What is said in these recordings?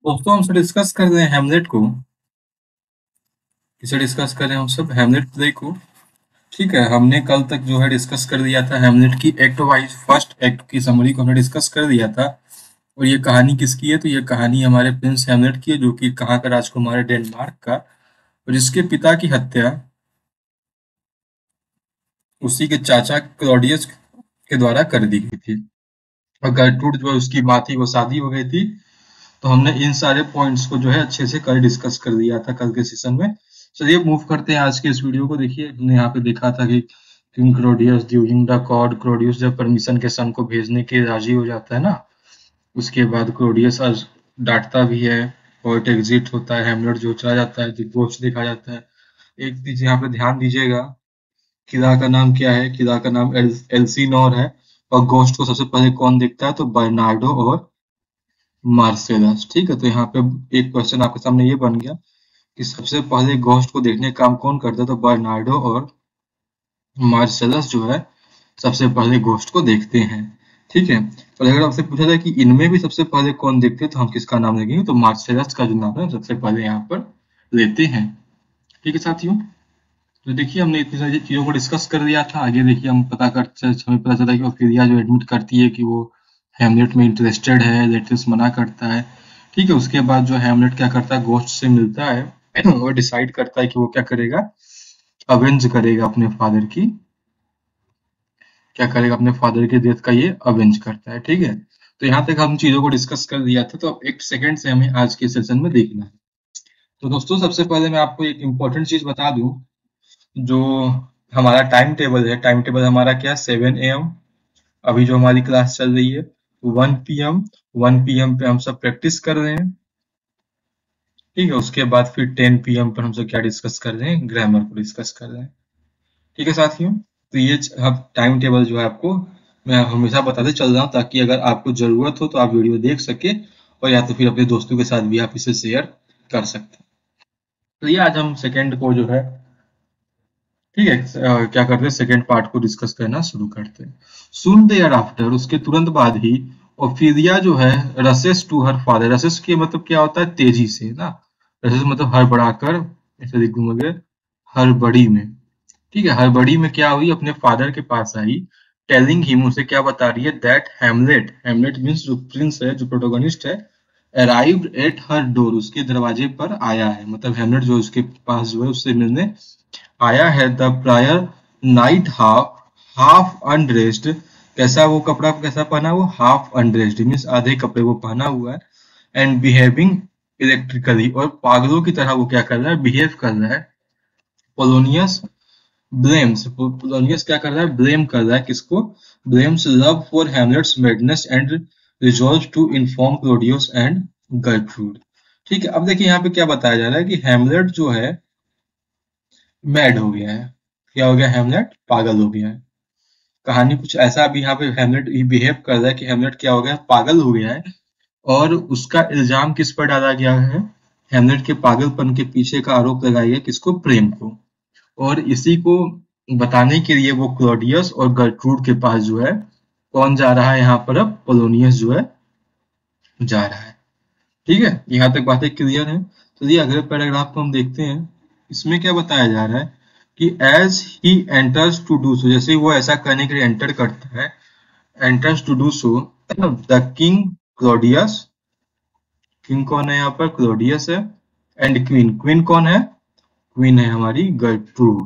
दोस्तों हमसे डिस्कस कर रहे हैं हेमलेट को। किसे डिस्कस कर रहे हैं हम सब? हेमलेट प्ले को। ठीक है, हमने कल तक जो है डिस्कस कर दिया था हेमलेट की एक्ट वाइज फर्स्ट एक्ट की समरी को हमने डिस्कस कर दिया था। और ये कहानी किसकी है? तो ये कहानी हमारे प्रिंस हेमलेट की है, जो कि कहाँ का राजकुमार है? डेनमार्क का, और जिसके पिता की हत्या उसी के चाचा क्लॉडियस के द्वारा कर दी गई थी। और गर्टरूड जो है उसकी माँ थी, वो शादी हो गई थी। तो हमने इन सारे पॉइंट्स को जो है अच्छे से कल डिस्कस कर दिया था कल के सेशन में। चलिए मूव करते हैं आज के इस वीडियो को। देखिए हमने यहाँ पे देखा था कि king Claudius during the court, Claudius जब परमिशन के सन को भेजने के राजी हो जाता है ना, उसके बाद क्लोडियस डांटता भी है, पोर्ट एग्जिट होता है, हेमलेट जो चला जाता है, गोस्ट देखा जाता है। एक चीज यहाँ पे ध्यान दीजिएगा, किला का नाम क्या है? किला का नाम एल्सिनोर है। और गोस्ट को सबसे पहले कौन देखता है? तो बर्नार्डो और मार्सेलस। ठीक है, तो यहाँ पे एक क्वेश्चन आपके सामने ये बन गया कि सबसे पहले घोस्ट को देखने का काम कौन करता है? तो बर्नार्डो और मार्सेलस जो है सबसे पहले घोस्ट को देखते हैं। ठीक है, तो अगर आपसे पूछा जाए कि इनमें भी सबसे पहले कौन देखते हैं, तो हम किसका नाम लेंगे? तो मार्सेलस का जो नाम है सबसे पहले यहाँ पर लेते हैं। ठीक है साथियों, तो देखिए हमने इतनी सारी चीजों को डिस्कस कर दिया था। आगे देखिए हम पता करते, हमें पता चला कि ओफिलिया जो एडमिट करती है कि वो हेमलेट में इंटरेस्टेड है, लेटिस मना करता है। ठीक है, उसके बाद जो हेमलेट क्या करता है, घोस्ट से मिलता है और डिसाइड करता है कि वो क्या करेगा, अवेंज करेगा अपने फादर की, क्या करेगा, अपने फादर की डेथ का ये अवेंज करता है। ठीक है, तो यहाँ तक हम चीजों को डिस्कस कर दिया था। तो अब एक सेकंड से हमें आज के सेशन में देखना है। तो दोस्तों सबसे पहले मैं आपको एक इम्पोर्टेंट चीज बता दूं, जो हमारा टाइम टेबल है। टाइम टेबल हमारा क्या? 7 AM। अभी जो हमारी क्लास चल रही है 1 PM। 1 PM पे हम सब प्रैक्टिस कर रहे हैं। ठीक है, उसके बाद फिर 10 PM पर हम सब क्या डिस्कस कर रहे हैं? ग्रामर को डिस्कस कर रहे हैं। ठीक है साथियों, तो ये अब टाइम टेबल जो है आपको मैं हमेशा बताते चल रहा हूँ, ताकि अगर आपको जरूरत हो तो आप वीडियो देख सके, और या तो फिर अपने दोस्तों के साथ भी आप इसे शेयर कर सकते हैं। तो ये आज हम सेकेंड को जो है, ठीक है, क्या करते हैं, सेकेंड पार्ट को डिस्कस करना शुरू करते हैं। सून देयर आफ्टर, उसके तुरंत बाद ही ओफिलिया जो है रसेस टू हर फादर। रसेस के मतलब क्या होता है? तेजी से ना। रसेस मतलब हड़बड़ाकर, ऐसे लिखूंगे हड़बड़ी में। ठीक है, हड़बड़ी में क्या हुई? अपने फादर के पास आई, टेलिंग हिम, उसे क्या बता रही है? दैट हेमलेट, हेमलेट मीन्स जो प्रिंस है, जो प्रोटोगनिस्ट है, अराइव्ड एट हर डोर, उसके दरवाजे पर आया है। मतलब हेमलेट जो उसके पास जो है उससे मिलने आया है। The prior night half half undressed, कैसा वो कपड़ा कैसा पहना? वो हाफ अनड्रेस्ड मीन्स आधे कपड़े वो पहना हुआ है। एंड बिहेविंग इलेक्ट्रिकली, और पागलों की तरह वो क्या कर रहा है? बिहेव कर रहा है। पोलोनियस ब्लेम्स, पोलोनियस क्या कर रहा है? ब्लेम कर रहा है किसको? Blames love for Hamlet's madness and resolve to inform Claudius and Gertrude. ठीक है, अब देखिए यहाँ पे क्या बताया जा रहा है कि हेमलेट जो है मैड हो गया है। क्या हो गया? हेमलेट पागल हो गया है। कहानी कुछ ऐसा अभी यहाँ पे हेमलेट ही बिहेव कर रहा है कि हेमलेट क्या हो गया? पागल हो गया है। और उसका इल्जाम किस पर डाला गया है? हेमलेट के पागलपन के पीछे का आरोप लगाया गया किसको? प्रेम को। और इसी को बताने के लिए वो क्लॉडियस और गर्ट्रूड के पास जो है कौन जा रहा है? यहाँ पर अब पोलोनियस जो है जा रहा है। ठीक है, यहाँ तक बातें क्लियर है। तो ये अगले पैराग्राफ को हम देखते हैं। इसमें क्या बताया जा रहा है कि as he enters to do so, जैसे वो ऐसा करने के लिए एंटर करता है, enters to do so, the king Claudius, king कौन है यहाँ पर? क्लोडियस है। एंड क्वीन, क्वीन कौन है? क्वीन है हमारी गर्ट्रूड।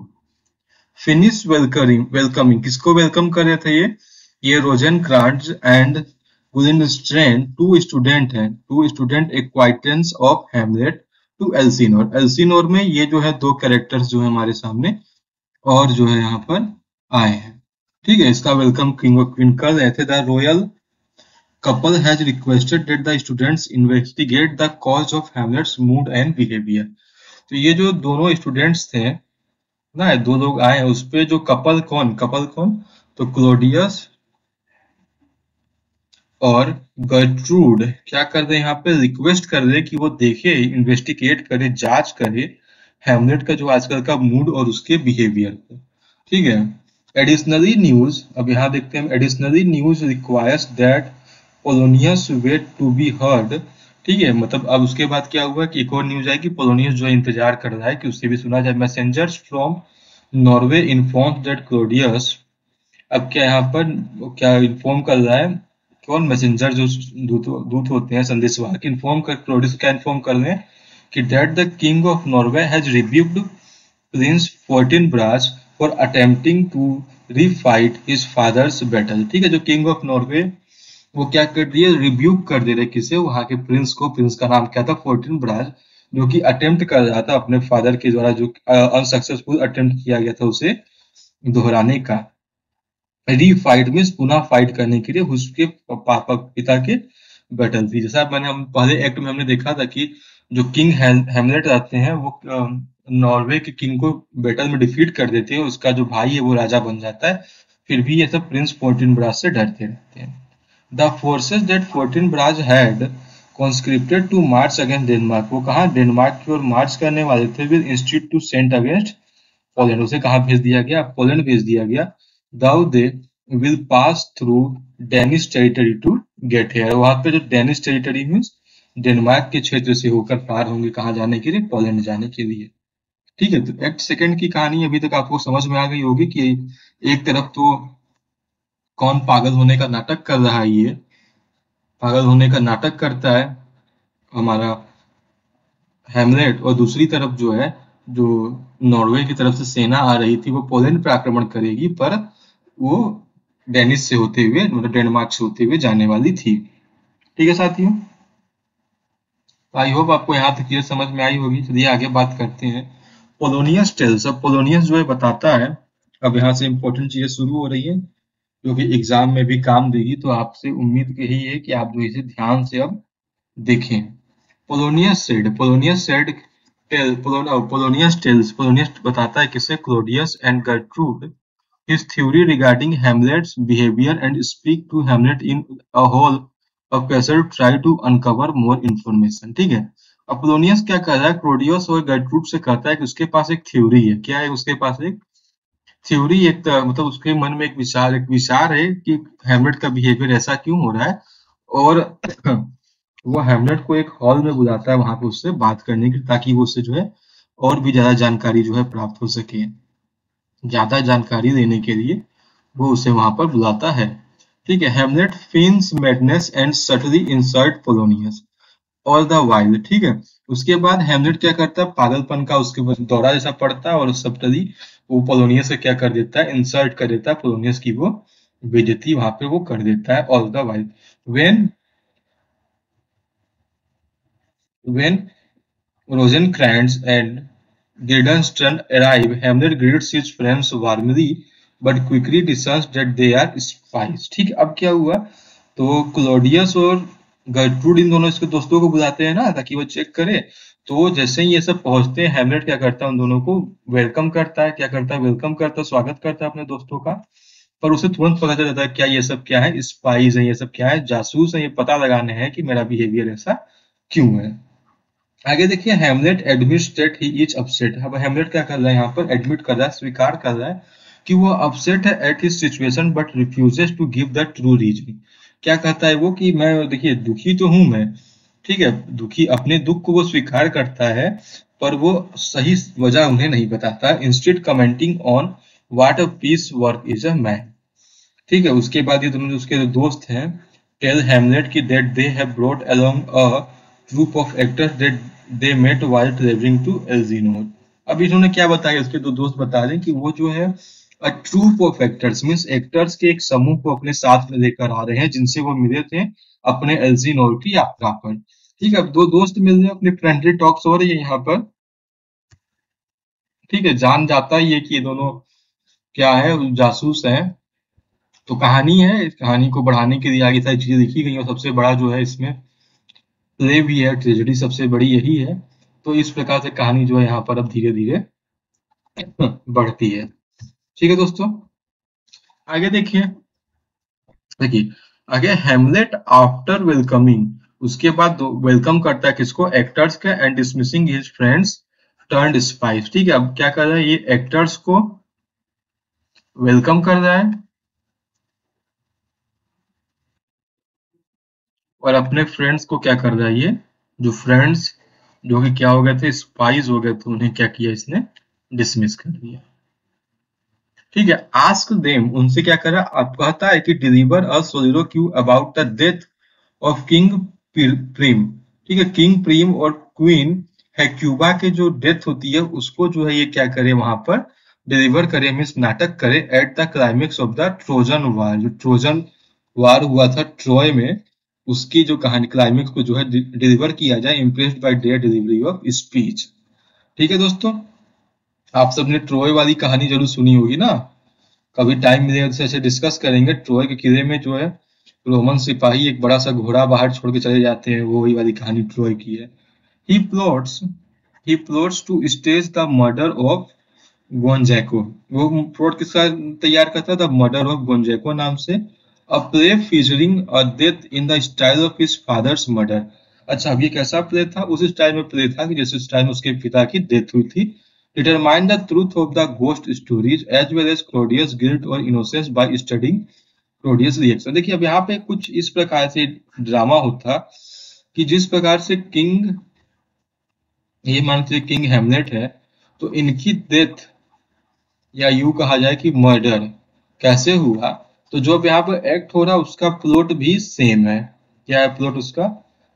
फिनिश वेलकमिंग, किसको वेलकम कर रहे थे ये Rosencrantz and Guildenstern, two student हैं, two student acquaintance of Hamlet to Elsinore. Elsinore में ये जो है दो कैरेक्टर्स जो है हमारे सामने और जो है यहाँ पर आए हैं। ठीक है, इसका वेलकम किंग और क्वीन कर रहे थे। The royal couple has requested that the students investigate the cause of Hamlet's mood and behaviour. तो ये जो दोनों स्टूडेंट्स थे ना, दो लोग आए हैं, उस पे जो कपल कौन? तो क्लोडियस और गर्ट्रूड क्या कर रहे हैं? यहाँ पे रिक्वेस्ट कर रहे हैं कि वो देखे, इन्वेस्टिगेट करे, जांच करे हेमलेट का जो आजकल का मूड और उसके बिहेवियर को। ठीक है, एडिशनली न्यूज, अब यहाँ देखते हैं, additionally news requires that Polonius wait to be heard ठीक है, मतलब अब उसके बाद क्या हुआ कि एक और न्यूज आई कि पोलोनियस जो है इंतजार कर रहा है कि उससे भी सुना जाए। Messengers from Norway inform that Claudius, अब क्या यहाँ पर क्या इन्फॉर्म कर रहा है, कौन मैसेंजर जो दूत दूत होते हैं संदेशवाहक, इन्फॉर्म कर क्लोडियस क्या इन्फॉर्म कर रहे हैं कि that the king of Norway has rebuked prince Fortinbras for attempting to refight his father's battle. ठीक है, जो किंग ऑफ नॉर्वे वो क्या कर दिए, रिब्यूक कर दे रहे किसे, वहां के प्रिंस को। प्रिंस का नाम क्या था, फोर्टिनब्रास, जो कि अटेम्प्ट कर रहा था अपने फादर के द्वारा जो अनसक्सेसफुल अटेम्प्ट किया गया था उसे दोहराने का। रीफाइट मीन्स पुनः फाइट करने के लिए उसके पापा पिता के बैटल थी। जैसा मैंने हम पहले एक्ट में हमने देखा था कि जो किंग हेमलेट रहते हैं वो नॉर्वे के किंग को बैटल में डिफीट कर देते हैं, उसका जो भाई है वो राजा बन जाता है। फिर भी ये सब प्रिंस फोर्टिनब्रास से डरते रहते हैं। The forces that Fortinbras had conscripted to march against Denmark, वो कहाँ डेनमार्क की ओर मार्च करने वाले थे, with institute to sent against Poland, उसे कहाँ भेज दिया गया, पोलैंड भेज दिया गया। Though they will pass through Danish territory to get here, वहां पे जो डेनिश टेरिटरी मीन्स डेनमार्क के क्षेत्र से होकर पार होंगे, कहाँ जाने के लिए, पोलैंड जाने के लिए। ठीक है, तो एक्ट सेकंड की कहानी अभी तक आपको समझ में आ गई होगी कि एक तरफ तो कौन पागल होने का नाटक कर रहा है, ये पागल होने का नाटक करता है हमारा हेमलेट, और दूसरी तरफ जो है, जो नॉर्वे की तरफ से सेना आ रही थी वो पोलैंड पर आक्रमण करेगी, पर वो डेनिस से होते हुए, मतलब डेनमार्क से होते हुए जाने वाली थी। ठीक है साथियों, आई होप आपको यहाँ तक ये समझ में आई होगी। चलिए आगे बात करते हैं। पोलोनियस टेल्स, अब पोलोनियस जो है बताता है, अब यहाँ से इंपॉर्टेंट चीजें शुरू हो रही है जो कि एग्जाम में भी काम देगी, तो आपसे उम्मीद यही है कि आप जो इसे ध्यान से अब देखें। पोलोनियस सेड पोलोनियस बताता है किसे, Claudius and Gertrude his theory regarding Hamlet's behavior and speak to Hamlet in a whole professor try to uncover more information। ठीक है, अपोलोनियस क्या कर रहा है, क्लोडियस और गर्ट्रूड से कहता है कि उसके पास एक थ्योरी है। क्या है उसके पास, एक थ्योरी, मतलब उसके मन में एक विचार है कि हैमलेट का बिहेवियर ऐसा क्यों हो रहा है, और वो हैमलेट को एक हॉल में बुलाता है वहां पे उससे बात करने की, ताकि वो उससे जो है और भी ज्यादा जानकारी जो है प्राप्त हो सके। ज्यादा जानकारी देने के लिए वो उसे वहां पर बुलाता है। ठीक है, हेमलेट feigns madness and subtly insult Polonius all the while। ठीक है, उसके बाद हेमलेट क्या करता है, पागलपन का उसके बाद दौरा जैसा पड़ता है, और सबटली वो पोलोनियस से क्या कर देता है, इंसल्ट कर देता है, पोलोनियस की वो बेइज्जती वहां पे वो कर देता है। All the while when when Rosencrantz and Guildenstern arrive, Hamlet greets his friends warmly but quickly discerns that they are spies। ठीक है, अब क्या हुआ, तो क्लोडियस और गर्ट्रूड इन दोनों इसके दोस्तों को बुलाते हैं ना ताकि वो चेक करे। तो जैसे ही ये सब पहुंचते हैं, हेमलेट क्या करता है, उन दोनों को वेलकम करता है, क्या करता है, वेलकम करता है, स्वागत करता है अपने दोस्तों का। पर उसे तुरंत पता चल जाता है क्या ये सब क्या है, स्पाइज है, ये सब क्या है, जासूस है, ये पता लगाने हैं कि मेरा बिहेवियर ऐसा क्यों है। आगे देखिए, Hamlet admits that he is upset. अब हेमलेट क्या कर रहा है, यहाँ पर एडमिट कर रहा है, स्वीकार कर रहा है कि वो अपसेट है at his situation but refuses to give the true reason. क्या कहता है वो कि मैं देखिए दुखी तो हूं मैं, ठीक है, दुखी, अपने दुख को वो स्वीकार करता है, पर वो सही वजह उन्हें नहीं बताता। Instead commenting on what a piece work is a man. ठीक है, उसके बाद ये दोनों जो उसके जो दोस्त हैं टेल हेमलेट की that they have brought along a group of actors that they met while travelling to Elsinore. अब इन्होंने क्या बताया, उसके दो दोस्त बता रहे हैं कि वो जो है a troupe of actors means actors के एक समूह को अपने साथ में लेकर आ रहे हैं, जिनसे वो मिले थे अपने एल्सिनोर की यात्रा पर। ठीक है, अब दो दोस्त मिल रहे हैं, अपनी फ्रेंडली टॉक्स हो रही है यहाँ पर। ठीक है, जान जाता ही है कि ये दोनों क्या है, जासूस हैं। तो कहानी है, इस कहानी को बढ़ाने के लिए आगे सारी चीजें लिखी गई, और सबसे बड़ा जो है इसमें प्ले भी है, ट्रेजेडी सबसे बड़ी यही है। तो इस प्रकार से कहानी जो है यहाँ पर अब धीरे धीरे बढ़ती है। ठीक है दोस्तों, आगे देखिए। देखिए आगे, हेमलेट आफ्टर वेलकमिंग, उसके बाद वेलकम करता है किसको, एक्टर्स का, and dismissing his friends turned spice. ठीक है, अब क्या कर रहा है, ये एक्टर्स को वेलकम कर रहा है और अपने फ्रेंड्स को क्या कर रहा है, ये जो फ्रेंड्स जो कि क्या हो गए थे, स्पाइज हो गए थे, उन्हें क्या किया इसने, डिसमिस कर दिया। ठीक है, आस्क देम, उनसे क्या करा, अब कहता है कि deliver a soliloquy about the death of king Priam. ठीक है, किंग प्रीम और क्वीन हेक्यूबा के जो डेथ होती है उसको जो है ये क्या करे वहां पर डिलीवर करे, मीन्स नाटक करे at the climax of the Trojan war. जो ट्रोजन वार हुआ था ट्रॉय में, उसकी जो कहानी क्लाइमेक्स को जो है डिलीवर किया जाए, impressed by there delivery of speech. ठीक है दोस्तों, आप सबने ट्रॉय वाली कहानी जरूर सुनी होगी ना, कभी टाइम मिलेगा तो ऐसे डिस्कस करेंगे। ट्रॉय के किले में जो है रोमन सिपाही एक बड़ा सा घोड़ा बाहर छोड़ के चले जाते हैं, वो वही वाली कहानी ट्रॉय की है। He plots he plots to stage the murder of Gonzago. वो प्लॉट किसका तैयार करता था, मर्डर ऑफ गोंजैको नाम से। अ play featuring a death in the style of his father's murder. अच्छा, अब ये कैसा प्ले था, उस स्टाइल में प्ले था कि जैसे स्टाइल में उसके पिता की डेथ हुई थी। Determine the truth of the ghost stories as well as Claudius guilt और innocence by studying Claudius reaction. देखिए अब यहाँ पे कुछ इस प्रकार से ड्रामा होता कि जिस प्रकार से किंग, ये मानते किंग हेमलेट है, तो इनकी डेथ या यूं कहा जाए कि मर्डर कैसे हुआ, तो जो अब यहाँ पर एक्ट हो रहा है उसका प्लॉट भी सेम है। क्या है प्लॉट उसका,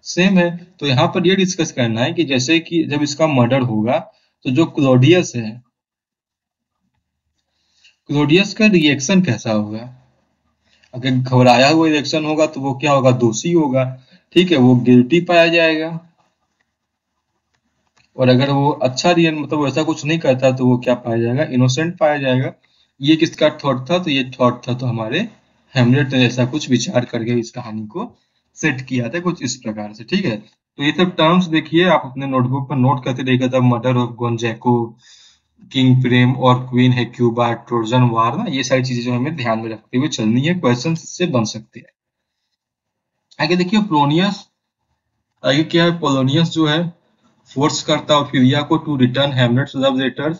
सेम है। तो यहाँ पर ये डिस्कस करना है कि जैसे कि जब इसका मर्डर होगा तो जो क्लोडियस है, क्लोडियस का रिएक्शन कैसा होगा। अगर घबराया हुआ रिएक्शन होगा तो वो क्या होगा, दोषी होगा। ठीक है, वो गिल्टी पाया जाएगा। और अगर वो अच्छा रिएक्शन मतलब वैसा कुछ नहीं करता तो वो क्या पाया जाएगा, इनोसेंट पाया जाएगा। ये किसका थॉट था, तो ये थॉट था तो हमारे हेमलेट ने ऐसा कुछ विचार करके इस कहानी को सेट किया था कुछ इस प्रकार से। ठीक है, तो ये सब टर्म्स देखिए आप अपने नोटबुक पर नोट करते देखा था, मर्डर ऑफ गोंजैको, किंग प्रेम और क्वीन हेक्यूबा, ट्रोजन वार ना, ये सारी चीजें जो हमें ध्यान में रखते हुए चलनी है, क्वेश्चन से बन सकते हैं। आगे देखिए पोलोनियस, आगे क्या है, पोलोनियस जो है फोर्स करता है ओफिलिया को to return Hamlet's love letters.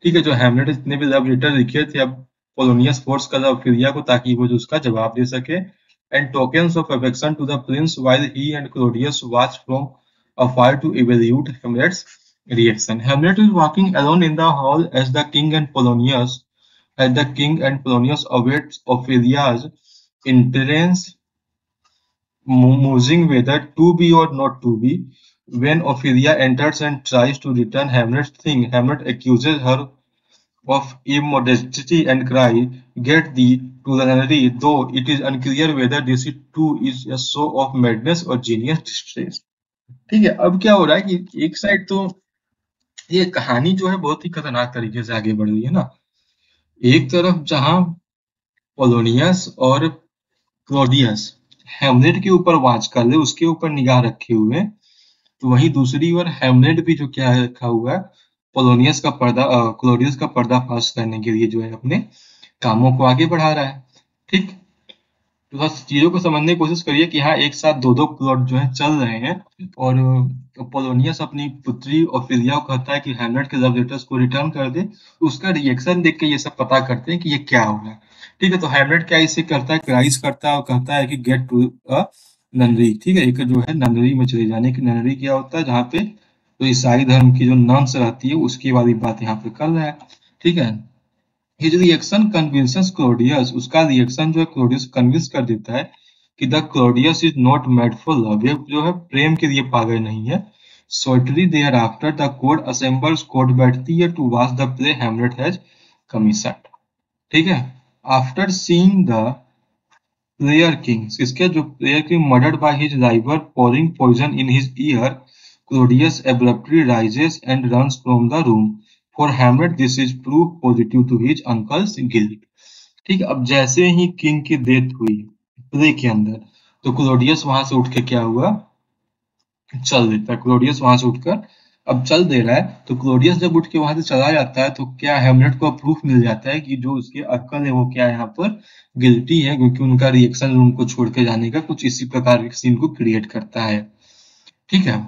ठीक है, जो हेमलेट जितने भी लव लेटर लिखे थे, अब पोलोनियस फोर्स कर रहा है ओफिलिया को ताकि वो जो उसका जवाब दे सके। And tokens of affection to the prince while he and Claudius watch from afar to evaluate Hamlet's reaction. Hamlet is walking alone in the hall as the king and Polonius awaits Ophelia's entrance, musing whether to be or not to be. When Ophelia enters and tries to return Hamlet's thing, Hamlet accuses her of immodesty and cries, "Get thee to the nunnery," though it is unclear whether this too is a show of madness or genius distress. ठीक है, अब क्या हो रहा है कि एक side तो ये कहानी जो है बहुत ही खतरनाक तरीके से आगे बढ़ रही है ना। एक तरफ जहां पोलोनियस और क्लॉडियस हेमलेट के ऊपर वाच कर ले, उसके ऊपर निगाह रखे हुए, तो वहीं दूसरी ओर हेमलेट भी जो क्या है रखा हुआ है, पोलोनियस का क्लॉडियस का पर्दाफाश करने के लिए जो है अपने कामों को आगे बढ़ा रहा है। ठीक, तो बस चीजों को समझने की कोशिश करिए कि हाँ एक साथ दो दो प्लॉट जो है चल रहे हैं। और पोलोनियस अपनी पुत्री ओफिलिया को कहता है कि हेमलेट के लव लेटर्स को रिटर्न कर दे। उसका रिएक्शन देख के ये सब पता करते हैं कि ये क्या हो रहा है। ठीक है, तो हेमलेट क्या इसे करता है, क्राइस करता है और कहता है कि गेट टू अ ननरी। ठीक है, एक जो है ननरी में चले जाने की। ननरी क्या होता है, जहाँ पे तो ईसाई धर्म की जो नन्स रहती है उसकी वाली बात यहाँ पे कर रहा है। ठीक है, हिज रिएक्शन कन्विंसेस क्लॉडियस, उसका रिएक्शन जो है क्लॉडियस कन्विंस कर देता है कि the Claudius is not mad for love, ये जो है प्रेम के लिए पागल नहीं है। Shortly thereafter the court assembles, court बैठती है to watch the play Hamlet has commissioned. ठीक है, after seeing the player kings, इसके जो player king murdered by his rival pouring poison in his ear, Claudius abruptly rises and runs from the room. For Hamlet, this is proof positive to his uncle's guilt. ठीक है, अब जैसे ही king की death हुई play के अंदर, तो Claudius वहां से उठ के क्या हुआ, चल देता है। क्लोडियस वहां से उठकर अब चल दे रहा है, तो क्लोडियस जब उठ के वहां से चला जाता है तो क्या हेमलेट को प्रूफ मिल जाता है कि जो उसके अंकल है वो क्या यहाँ पर गिल्टी है, क्योंकि उनका रिएक्शन रूम को छोड़ के जाने का कुछ इसी प्रकार के सीन को क्रिएट करता है। ठीक है,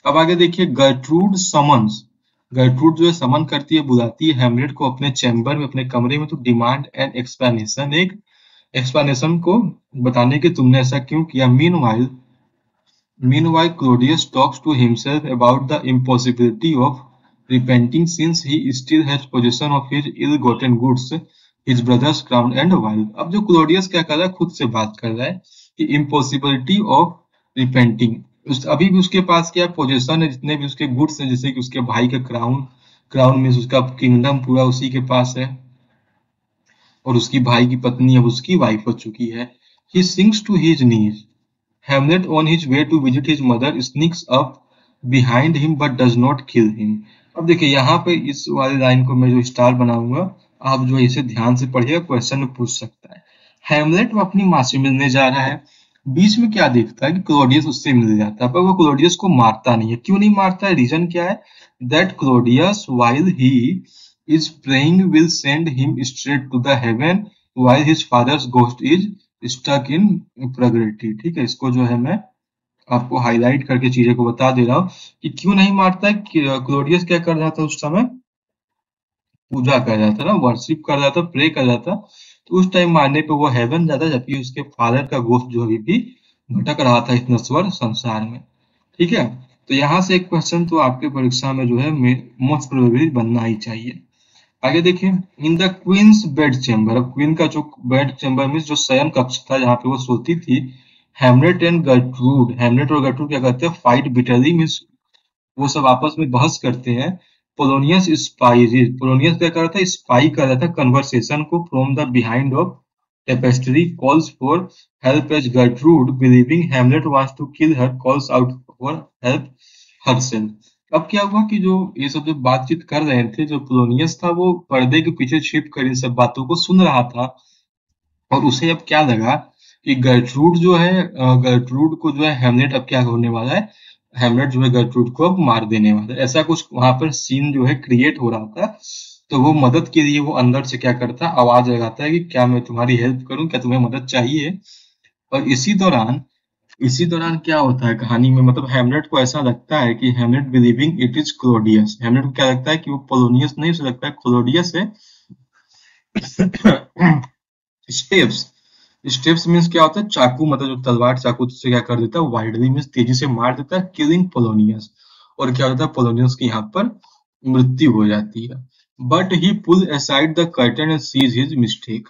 अब आगे देखिए गर्ट्रूड समन्स। गर्ट्रूड जो है समन करती है, बुलाती है हेमलेट को अपने चैम्बर में, अपने कमरे में, तो डिमांड एन एक्सप्लेनेशन, एक एक्सप्लेनेशन को बताने के तुमने ऐसा क्यों किया। Meanwhile Meanwhile, Claudius talks to himself about the impossibility of repenting since he still has possession of his ill-gotten goods, his brother's crown and wife. अब जो क्लोडियस क्या कर रहा है, खुद से बात कर रहा है कि इम्पॉसिबिलिटी ऑफ रिपेंटिंग, अभी भी उसके पास क्या पोजेशन है, जितने भी उसके गुड्स हैं, जैसे कि उसके भाई का क्राउन, क्राउन में उसका किंगडम पूरा उसी के पास है, और उसकी भाई की पत्नी अब उसकी वाइफ हो चुकी है. He sinks to his knees. Hamlet, on his way to visit his mother, sneaks up behind him but does not kill him. अब देखिए यहाँ पे इस वाली लाइन को मैं जो स्टार बनाऊंगा, आप जो है इसे ध्यान से पढ़िएगा, क्वेश्चन में पूछ सकता है. हैमलेट वो अपनी माँ से मिलने जा रहा है, बीच में क्या देखता है कि क्लोडियस उससे मिल जाता है, पर वो क्लोडियस को मारता नहीं है. क्यों नहीं मारता है, रीजन क्या है, that Claudius while he is praying will send him straight to the heaven while his father's ghost is stuck in prerogative. ठीक है, इसको जो है मैं आपको हाईलाइट करके चीजें को बता दे रहा हूँ कि क्यों नहीं मारता है. क्लोडियस क्या कर रहा था उस समय, पूजा कर रहा था ना, वर्शिप कर रहा था, प्रे कर रहा था, तो उस टाइम मारने पे वो हेवन जाता, जबकि उसके फादर का गोश्त जो अभी भी भटक रहा था इस नश्वर संसार में. ठीक है, तो यहाँ से एक क्वेश्चन तो आपके परीक्षा में जो है मोस्ट प्रोबेबली बनना ही चाहिए. आगे देखिए, in the queen's bed chamber. अब क्वीन का जो बेड चेम्बर में जो शयन कक्ष था जहां पे वो सोती थी, हेमलेट एंड गर्ट्रूड, हेमलेट और गर्ट्रूड क्या करते हैं, फाइट बिटरली, मीन्स वो सब आपस में बहस करते हैं. पोलोनियस स्पाई, पोलोनियस क्या कर रहा था, स्पाई कर रहा था कन्वर्सेशन को from the behind of tapestry, calls for help as Gertrude believing Hamlet wants to kill her, calls out for help herself. अब क्या हुआ कि जो ये सब जो बातचीत कर रहे थे, जो पोलोनियस था वो पर्दे के पीछे छिप कर इन सब बातों को सुन रहा था, और उसे अब क्या लगा कि गर्ट्रूड जो है, गर्ट्रूड को जो है हेमलेट अब क्या होने वाला है, हेमलेट जो है गर्ट्रूड को अब मार देने वाला है. ऐसा कुछ वहां पर सीन जो है क्रिएट हो रहा था. तो वो मदद के लिए वो अंदर से क्या करता है, आवाज लगाता है कि क्या मैं तुम्हारी हेल्प करूं, क्या तुम्हें मदद चाहिए. और इसी दौरान क्या होता है कहानी में, मतलब हेमलेट को ऐसा लगता है कि हेमलेट बिलीविंग इट इज क्लोडियस, हेमलेट को क्या लगता है कि वो पोलोनियस नहीं, उसे लगता है क्लोडियस है. स्टेप्स, स्टेप्स मीन्स क्या होता है, चाकू, मतलब जो तलवार चाकू से क्या कर देता है, वाइडली मीन्स तेजी से मार देता है, किलिंग पोलोनियस. और क्या होता है, पोलोनियस की यहाँ पर मृत्यु हो जाती है. But he pull aside the curtain and sees his mistake.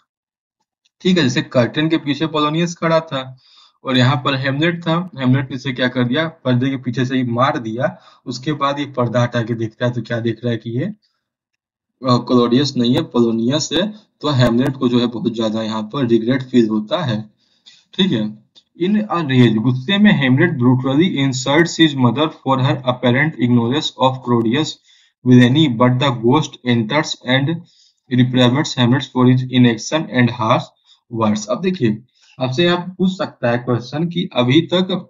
ठीक है, जैसे कर्टन के पीछे पोलोनियस खड़ा था और यहाँ पर हेमलेट था, हेमलेट ने इसे क्या कर दिया, पर्दे के पीछे से ही मार दिया. उसके बाद ये पर्दा हटा के देखता है तो क्या देख रहा है कि ये क्लोडियस नहीं है, पोलोनियस है. तो हेमलेट को जो है बहुत ज्यादा यहाँ पर रिग्रेट फील होता है. ठीक है, इन अ रेज, गुस्से में Hamlet brutally insults his mother for her apparent ignorance of Claudius villainy, but the ghost enters and represents Hamlet for his inaction and harsh words. अब देखिए, आपसे आप पूछ सकता है क्वेश्चन कि अभी तक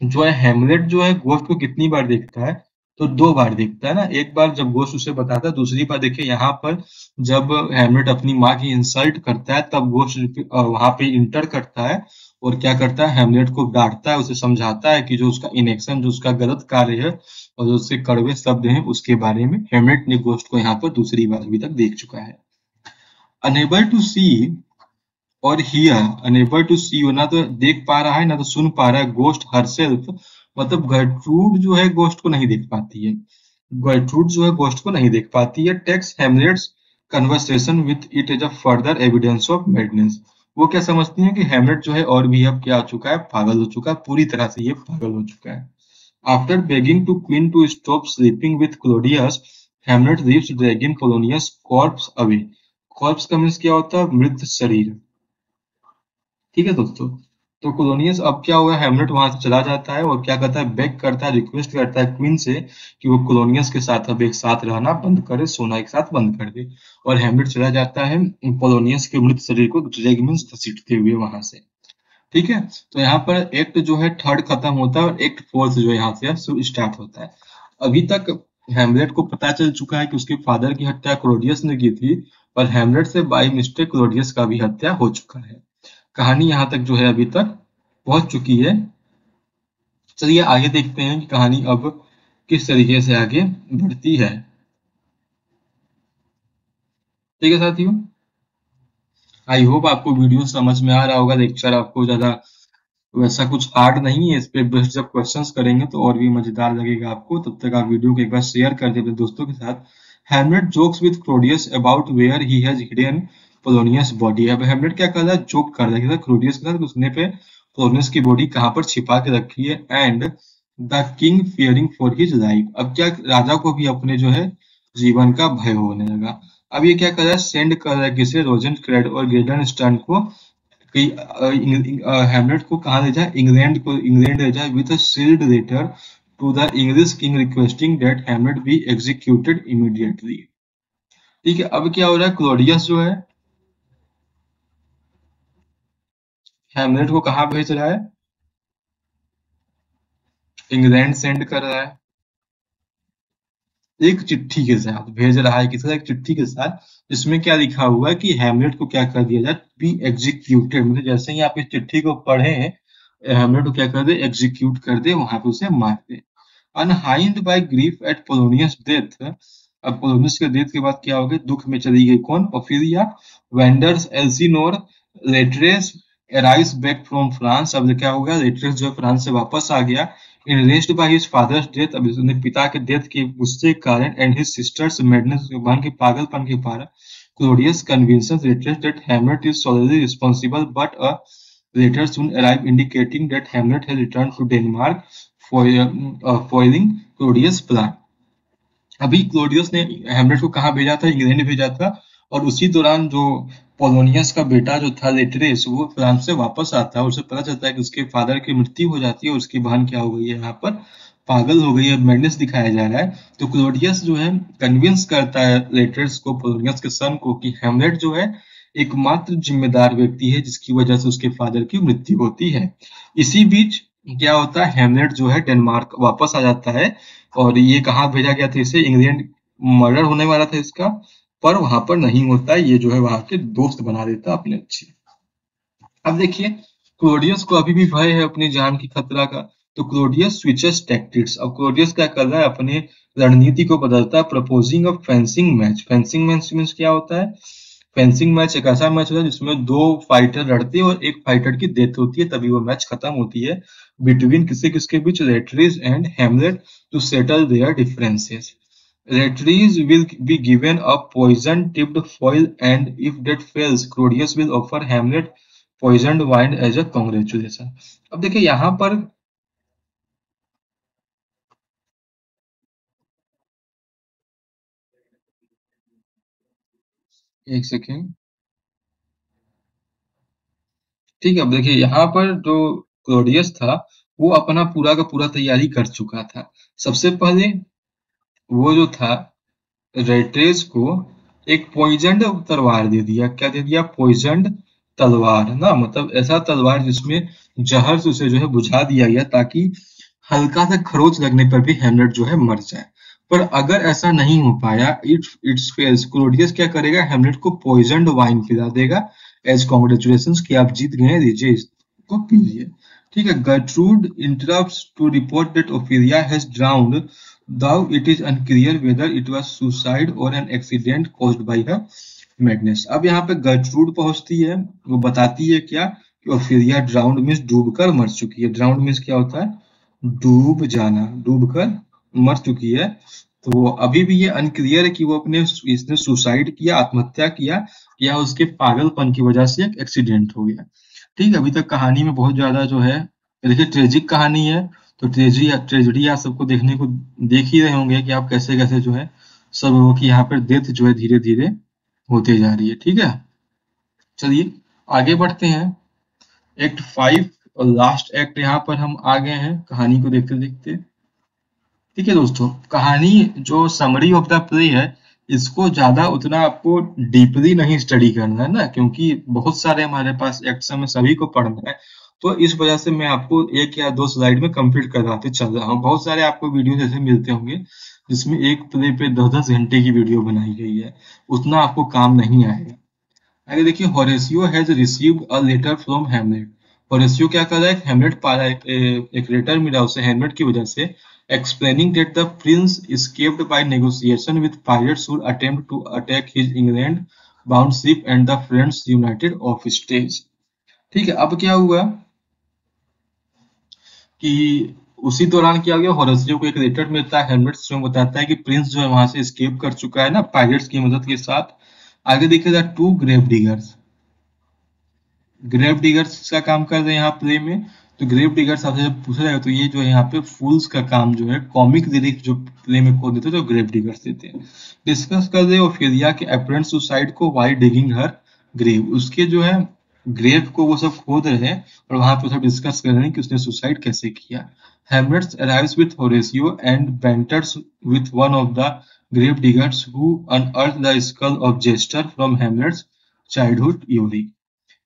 जो है हेमलेट जो है गोस्ट को कितनी बार देखता है, तो 2 बार देखता है ना. एक बार जब गोस्ट उसे बताता है, दूसरी बार देखिए यहाँ पर जब हेमलेट अपनी माँ की इंसल्ट करता है तब गोस्ट वहां पे इंटर करता है और क्या करता है, हेमलेट को डांटता है, उसे समझाता है कि जो उसका इनएक्शन, जो उसका गलत कार्य है और जो उसके कड़वे शब्द हैं उसके बारे में. हेमलेट ने गोस्ट को यहाँ पर दूसरी बार अभी तक देख चुका है. अनेबल टू सी और हियर, अनेबल टू सी, ना तो देख पा रहा है ना तो सुन पा रहा है, गोस्ट हरसेल्फ, मतलब गर्ट्रूड जो है गोस्ट को नहीं देख पाती है, गर्ट्रूड जो है गोस्ट को नहीं देख पाती है. Takes Hamlet's conversation with it as a further evidence of madness. वो क्या समझती है कि हेमलेट जो है और भी अब क्या हो चुका है, पागल हो चुका है, पूरी तरह से ये पागल हो चुका है. After begging to queen to stop sleeping with Claudius, Hamlet leaves dragging Polonius corpse away. Corpse का मीन्स क्या होता है, मृत शरीर. ठीक है दोस्तों, तो कोलोनियस अब क्या हुआ, हेमलेट वहां से चला जाता है और क्या करता है, बेग करता है, रिक्वेस्ट करता है क्वीन से कि वो कोलोनियस के साथ अब एक साथ रहना बंद करे, सोना एक साथ बंद कर दे. और हेमलेट चला जाता है पोलोनियस के मृत शरीर को ड्रैग मीन्स घसीटते हुए वहां से. ठीक है, तो यहाँ पर एक्ट जो है थर्ड खत्म होता है और एक्ट फोर्थ जो यहाँ से स्टार्ट होता है. अभी तक हेमलेट को पता चल चुका है कि उसके फादर की हत्या क्लोडियस ने की थी, पर हेमलेट से बाई मिस्टेक क्लोडियस का भी हत्या हो चुका है. कहानी यहाँ तक जो है अभी तक पहुंच चुकी है. चलिए आगे देखते हैं कि कहानी अब किस तरीके से आगे बढ़ती है. ठीक है साथियों, आई होप आपको वीडियो समझ में आ रहा होगा, लेक्चर आपको ज्यादा वैसा कुछ हार्ड नहीं है, इस पे बेस्ड जब क्वेश्चंस करेंगे तो और भी मजेदार लगेगा आपको। तब तक आप वीडियो को एक बार शेयर कर दें अपने दोस्तों के साथ। Hamlet jokes with Claudius about where he has hidden Polonius body. अब हैमलेट क्या कर रहा है, जोक कर रहा है क्लोडियस के साथ, उसने पे पोलोनियस की बॉडी कहाँ पर छिपा के रखी है। And the king fearing for his life, अब क्या राजा को भी अपने जो है जीवन का भय होने लगा। अब ये क्या कर रहा है, सेंड कर रहा है किसे, रोजेंक्रेड और गिल्डनस्टर्न को कि हैमलेट को कहाँ ले जाए, इंग्लैंड ले जाए with a sealed letter to the English king requesting that Hamlet be executed immediately. ठीक है, अब क्या हो रहा है, क्लोडियस जो है हैमलेट को कहाँ भेज रहा है, इंग्लैंड सेंड कर रहा है, एक चिट्ठी के साथ भेज रहा है, किसी एक चिट्ठी के साथ, इसमें क्या लिखा हुआ है कि हैमलेट को क्या कर दिया जाए, बी एग्जीक्यूटेड, मतलब जैसे ही आप इस चिट्ठी को पढ़े हैमलेट को क्या कर दे, एग्जीक्यूट कर दे, वहां पे उसे मार दे। Unhinged by grief at Polonius death, अब पोलोनियस के डेथ के बाद क्या हो गया, दुख में चली गई कौन, Ophelia. Wanders Elsinore Laertes arrives back from France, अब क्या हो गया, लेट्रेस जो है फ्रांस से वापस आ गया। enraged by his father's death, अब उसने पिता के डेथ के गुस्से के कारण and his sister's madness, बहन के पागलपन के कारण, Claudius convinces Atreus that Hamlet is solely responsible, but a letter soon arrived indicating that Hamlet has returned to Denmark, foiling Claudius' plan. अभी क्लोडियस ने हैमलेट को कहाँ भेजा था, इंग्लैंड भेजा था, और उसी दौरान जो पोलोनियस का बेटा जो था लेटरेस, वो फ्रांस से वापस आता है, उसे पता चलता है कि उसके फादर की मृत्यु हो जाती है और उसकी बहन क्या हो गई है, यहाँ पर पागल हो गई है, मैडनेस दिखाया जा रहा है। तो क्लोडियस जो है कन्विंस करता है लेटरेस को, पोलोनियस के सन को, कि हैमलेट जो है एकमात्र जिम्मेदार व्यक्ति है जिसकी वजह से उसके फादर की मृत्यु होती है। इसी बीच क्या होता है, हैमलेट जो है डेनमार्क वापस आ जाता है, और ये कहाँ भेजा गया था इसे, इंग्लैंड मर्डर होने वाला था इसका, पर वहां पर नहीं होता, ये जो है वहां के दोस्त बना देता अपने अच्छे। अब देखिए क्लोडियस को अभी भी भय है अपनी जान की खतरा का, तो क्लोडियस स्विचेस टैक्टिक्स, अब क्लोडियस क्या कर रहा है, अपने रणनीति को बदलता है, प्रपोजिंग अ fencing match. Fencing match means क्या होता है, फेंसिंग मैच एक ऐसा मैच होता है जिसमें दो फाइटर लड़ते हैं और एक फाइटर की डेथ होती है, तभी वो मैच खत्म होती है, बिटवीन किसी किसके बीच, Laertes and Hamlet, to settle their differences. Latres will be given a poison-tipped foil, and if that fails, Claudius will offer Hamlet poisoned wine as a congratulation. अब देखिए यहाँ पर एक सेकेंड, ठीक है, अब देखिए यहाँ पर जो क्लोडियस था वो अपना पूरा का पूरा तैयारी कर चुका था। सबसे पहले वो जो था रेट्रेस को एक पॉइजन्ड तलवार दे दिया, क्या दे दिया, पॉइजन्ड तलवार ना, मतलब ऐसा तलवार जिसमें जहर से उसे जो है बुझा दिया गया, ताकि हल्का सा खरोच लगने पर भी हैमलेट जो है मर जाए। पर अगर ऐसा नहीं हो पाया, इट्स फेल्स, क्लोडियस क्या करेगा, हैमलेट को पॉइजन्ड वाइन पिला देगा एज कॉन्ग्रेचुलेशंस कि आप जीत गए, लीजिए इसको पीजिए। ठीक है, Gertrude interrupts to report that Ophelia has drowned, though it is unclear whether it was suicide or an accident caused by her madness। अब यहाँ पे गर्ट्रूड पहुंचती है, वो बताती है क्या, कि ओफिलिया ड्राउंड मीन्स डूबकर मर चुकी है। ड्राउंड मीन्स क्या होता है, डूब जाना, डूबकर मर चुकी है। तो अभी भी ये अनक्लियर है कि वो अपने इसने सुसाइड किया, आत्महत्या किया, या उसके पागलपन की वजह से एक एक्सीडेंट हो गया। ठीक है, अभी तक कहानी में बहुत ज्यादा जो है, देखिए ट्रेजिक कहानी है, तो ट्रेजेडी आप सबको देखने को देख ही रहे होंगे कि आप कैसे कैसे जो है सब लोगों की यहाँ पर डेथ जो है धीरे धीरे होते जा रही है। ठीक है, चलिए आगे बढ़ते हैं। एक्ट 5 और लास्ट एक्ट यहाँ पर हम आ गए हैं कहानी को देखते देखते। ठीक है दोस्तों, कहानी जो समरी ऑफ द प्ले है, इसको ज्यादा उतना आपको डीपली नहीं स्टडी करना है ना, क्योंकि बहुत सारे हमारे पास एक्ट्स हमें सभी को पढ़ना है, तो इस वजह से मैं आपको एक या दो स्लाइड में कंप्लीट करवाते चल रहा हूँ। बहुत सारे आपको वीडियो जैसे मिलते होंगे जिसमें एक प्ले पे 10-10 घंटे की वीडियो बनाई गई है, उतना आपको काम नहीं आएगा। आगे देखिए, Horatio has received a letter from Hamlet. Horatio क्या कर रहा है, हैमलेट पा रहा है, एक लेटर मिला उसे हैमलेट की वजह से, explaining that the prince escaped by negotiation with pirates who attempt to attack his England bound ship and the friends united off stage। ठीक है, अब क्या हुआ, कि उसी दौरान क्या हो गया, होरेसियो को एक लेटर मिलता है हेमलेट, जो बताता है कि प्रिंस जो है वहां से एस्केप कर चुका है ना पायरेट्स की मदद के साथ। आगे देखिएगा, two grave diggers, grave diggers का काम कर रहे हैं यहाँ प्ले में। तो ग्रेव डिगर्स आपसे जब पूछा जाएगा तो ये जो है यहाँ पे फूल्स का काम जो है कॉमिक रिलीफ जो प्ले में खोद देते हैं तो ग्रेव डिगर्स देते हैं। डिस्कस कर रहे हैं ओफेलिया के अपरेंट सुसाइड को वाई डिगिंग हर ग्रेव, उसके जो है ग्रेव को वो सब खोद रहे हैं और वहां पे सब डिस्कस कर रहे हैं कि उसने सुसाइड कैसे किया। Hamlet arrives with Horatio and banters with one of the grave diggers who unearth the skull of jester from Hamlet's childhood Yorick.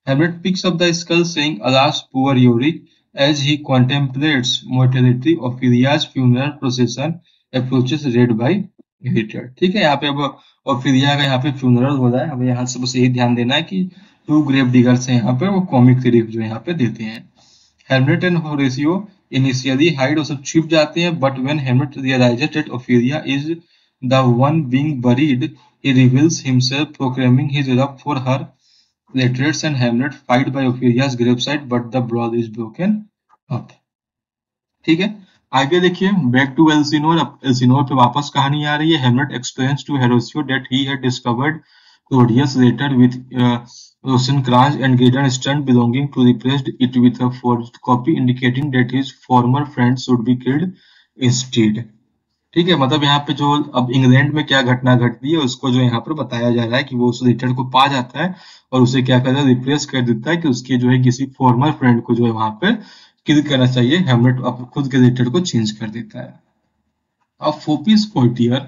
Hamlet picks up the skull, saying, "Alas, poor Yorick," as he contemplates mortality. Ophelia's funeral procession approaches, read by Richard. ठीक है, यहाँ पे अब Ophelia का यहाँ पे funeral हो रहा है। हमें यहाँ से बस यही ध्यान देना है कि टू ग्रेव डिगर्स हैं यहाँ पे, वो कॉमिक रिलीफ जो यहाँ पे देते हैं। Hamlet and Horatio initially hide, वो सब छिप जाते हैं, but when Hamlet realises that Ophelia is the one being buried, he reveals himself, proclaiming his love for her. Lettres and Hamlet fight by Ophelia's graveside, but the brawl is broken up. ठीक है, आगे देखिए, back to Elsinore. एल्सिनोर पे वापस कहानी आ रही है। Hamlet explains to Horatio that he had discovered Claudius letter with Rosencrantz and Guildenstern belonging to replaced it with a forged copy indicating that his former friend should be killed instead. ठीक है, मतलब यहाँ पे जो अब England में क्या घटना घटती है उसको जो यहाँ पर बताया जा रहा है कि वो उस लेटर को पा जाता है और उसे क्या करता है, रिप्लेस कर देता है कि उसके जो है किसी फॉर्मर फ्रेंड को जो है वहां पर किल करना चाहिए। हेमलेट अब खुद के लेटर को चेंज कर देता है। अब foppish courtier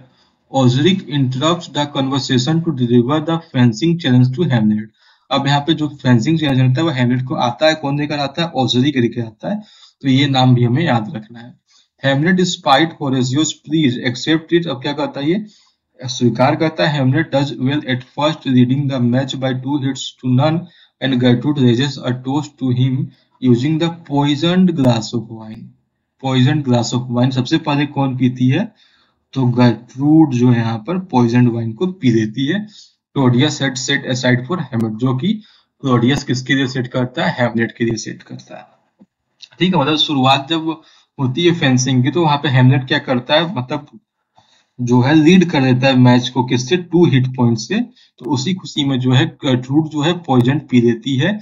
Osric interrupts the conversation to deliver the fencing challenge to Hamlet. अब यहाँ पे जो फेंसिंग चैलेंज होता है वो हेमलेट को आता है, कौन लेकर आता है, ओजरिक लेकर आता है। तो ये नाम भी हमें याद रखना है। Hamlet despite Horatio's pleas accept it, अब क्या करता है, ये स्वीकार करता है। Hamlet does well at first, leading the match by 2 hits to none, and Gertrude raises a toast to him using the poisoned glass of wine. Poisoned glass of wine सबसे पहले कौन पीती है, तो गर्ट्रूड जो है यहाँ पर पॉइजन्ड वाइन को पी देती है। Claudius had set aside for Hamlet, जो कि क्लॉडियस किसके लिए सेट करता है, हेमलेट के लिए सेट करता है। ठीक है, मतलब शुरुआत जब होती है फेंसिंग की तो वहां पे हेमलेट क्या करता है, मतलब जो है लीड कर देता है मैच को, किससे, 2 hit पॉइंट से। तो उसी खुशी में जो है गर्ट्रूड जो है पॉइजन पी देती है।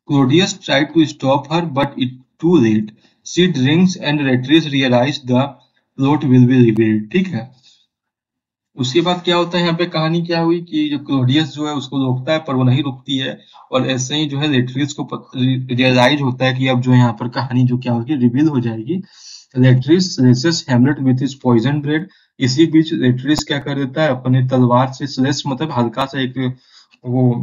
Claudius tried to stop her but it too late, she drinks and Laertes realize the plot will be revealed. ठीक है, उसके बाद क्या होता है, यहाँ पे कहानी क्या हुई कि जो क्लॉडियस जो है उसको रोकता है पर वो नहीं रुकती है, और ऐसे ही जो है लेट्रिस को रियलाइज होता है कि अब जो है यहाँ पर कहानी जो क्या होगी, रिवील हो जाएगी। Laertes races Hamlet with his poison blade. इसी बीच लेट्रिस क्या कर देता है, अपने तलवार से स्लेश, मतलब हल्का सा एक वो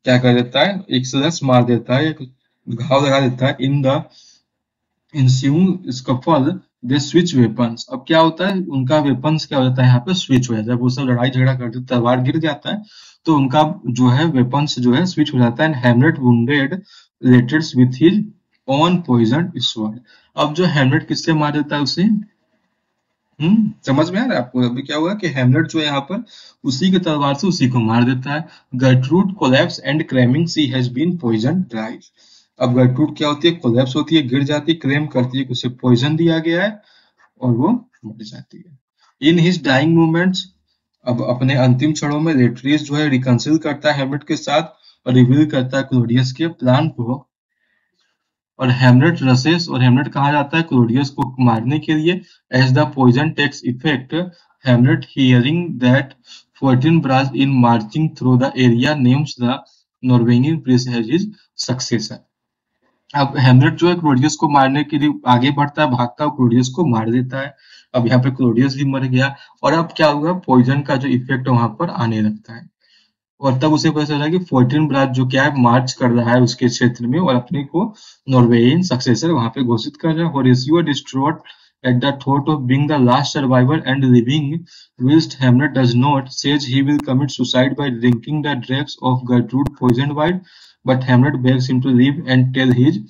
क्या कर देता है, एक स्लेश मार देता है, एक घाव लगा देता है। In the ensuing scuffle they switch weapons। अब क्या होता है, उनका वेपन्स क्या हो जाता है, यहाँ पे स्विच हो जाता है। वो सब लड़ाई झगड़ा करते, तलवार गिर जाता है तो उनका जो है वेपन्स जो है स्विच हो जाता है। Hamlet wounded Laertes with his own poisoned sword. अब जो हेमलेट किससे मार देता है उसे, समझ में आ रहा है आपको। अभी क्या हुआ कि हेमलेट जो है यहाँ पर उसी के तलवार से उसी को मार देता है। Gertrude collapse and claiming she has been poisoned dry. अब गर्ट्रूड क्या होती है, कोलैप्स होती है, गिर जाती है, क्लेम करती है कि उसे पॉइजन दिया गया है और वो मर जाती है। इन हिज डाइंग मोमेंट्स, अब अपने अंतिम क्षणों में लेट्रिस जो है रिकंसिल करता है हेमलेट के साथ और रिवील करता है क्लॉडियस के प्लान को। और हेमलेट रसेस, और हेमलेट कहा जाता है क्लॉडियस को मारने के लिए। As the poison takes effect, Hamlet hearing that 14 brass in marching through the area names the Norwegian prince as his successor. अब हेमलेट जो है क्लॉडियस को मारने के लिए आगे बढ़ता है, भागता है, क्लॉडियस को मार देता है। अब यहाँ पे क्लॉडियस भी मर गया और अब क्या हुआ, पॉइजन का जो इफेक्ट वहां पर आने लगता है और तब उसे पता चला कि 14 ब्रास जो क्या है मार्च कर रहा है उसके क्षेत्र में और अपने को नॉर्वेजियन सक्सेसर वहां पे घोषित कर रहा है। होरेसियो distraught at the thought of being the last survivor and living, whilst Hamlet does not, says he will commit suicide by drinking the dregs of Gertrude poisoned wine, but Hamlet begs him to live and tell his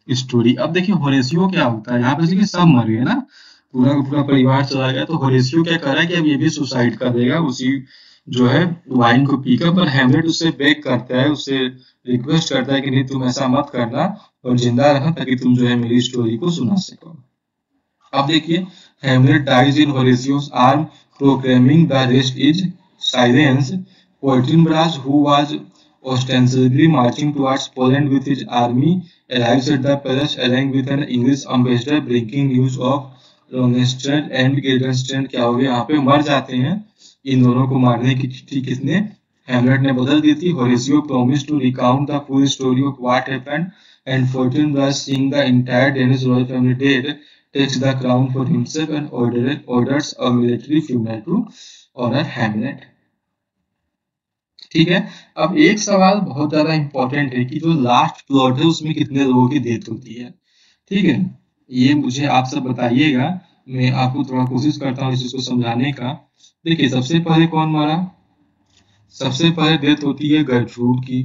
story। अब देखिए होरेसियो क्या होता है, यहाँ पे देखिए सब मर गए ना, पूरा पूरा परिवार चला गया, तो होरेसियो क्या कर रहा है कि अब ये भी सुसाइड कर देगा उसी जो है वाइन को पीकर। पर हेमलेट उससे बेग करता है, उससे रिक्वेस्ट करता है कि नहीं तुम ऐसा मत करना और जिंदा रहना ताकि तुम जो है मेरी स्टोरी को सुना सको। अब देखिए, Hamlet dies in Horatio's arm proclaiming the rest is silence. Fortinbras, who was ostensibly marching towards Poland with his army, arrives at the palace along with an English ambassador bringing news of Longenstein and Guildenstern. क्या हो गया, यहाँ पे मर जाते हैं. इन दोनों को मारने की चिट्ठी किसने, हेमलेट ने बदल दी थी. Horatio promised to recount the full story of what happened, and Fortinbras, seeing the entire Danish royal family dead, takes the crown for himself and orders a military funeral to honor Hamlet. ठीक है. अब एक सवाल बहुत ज्यादा important है कि जो लास्ट प्लॉट है उसमें कितने लोगों की डेथ होती है. ठीक है, ये मुझे आप सब बताइएगा. मैं आपको थोड़ा कोशिश करता हूँ इस चीज को समझाने का. देखिए, सबसे पहले कौन मरा, सबसे पहले डेथ होती है गर्टरूड की.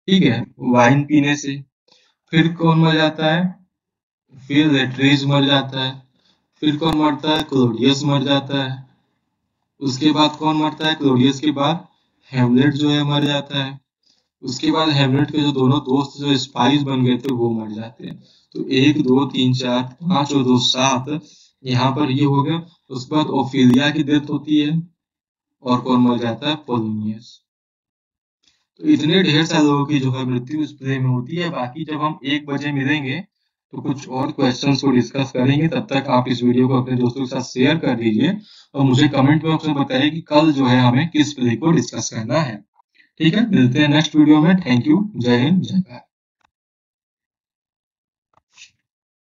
ठीक है, वाइन पीने से. फिर कौन मर जाता है, फिर लेट्रेज मर जाता है. फिर कौन मरता है, क्लोडियस मर जाता है. उसके बाद कौन मरता है, क्लोडियस के बाद हेमलेट जो है मर जाता है. उसके बाद हेमलेट के जो दोनों दोस्त जो स्पाइस बन गए थे वो मर जाते हैं. तो 1 2 3 4 5 और 2 7 यहाँ पर ये हो गया. उसके बाद ओफिलिया की डेथ होती है और कौन मर जाता है, पोलोनियस. तो इतने ढेर सारे लोगों की जो है मृत्यु इस प्ले में होती है. बाकी जब हम 1 बजे मिलेंगे तो कुछ और क्वेश्चंस को डिस्कस करेंगे. तब तक आप इस वीडियो को अपने दोस्तों के साथ शेयर कर दीजिए और मुझे कमेंट बॉक्स में बताइए कि कल जो है हमें किस प्ले को डिस्कस करना है. ठीक है, मिलते हैं नेक्स्ट वीडियो में. थैंक यू, जय हिंद, जय भारत.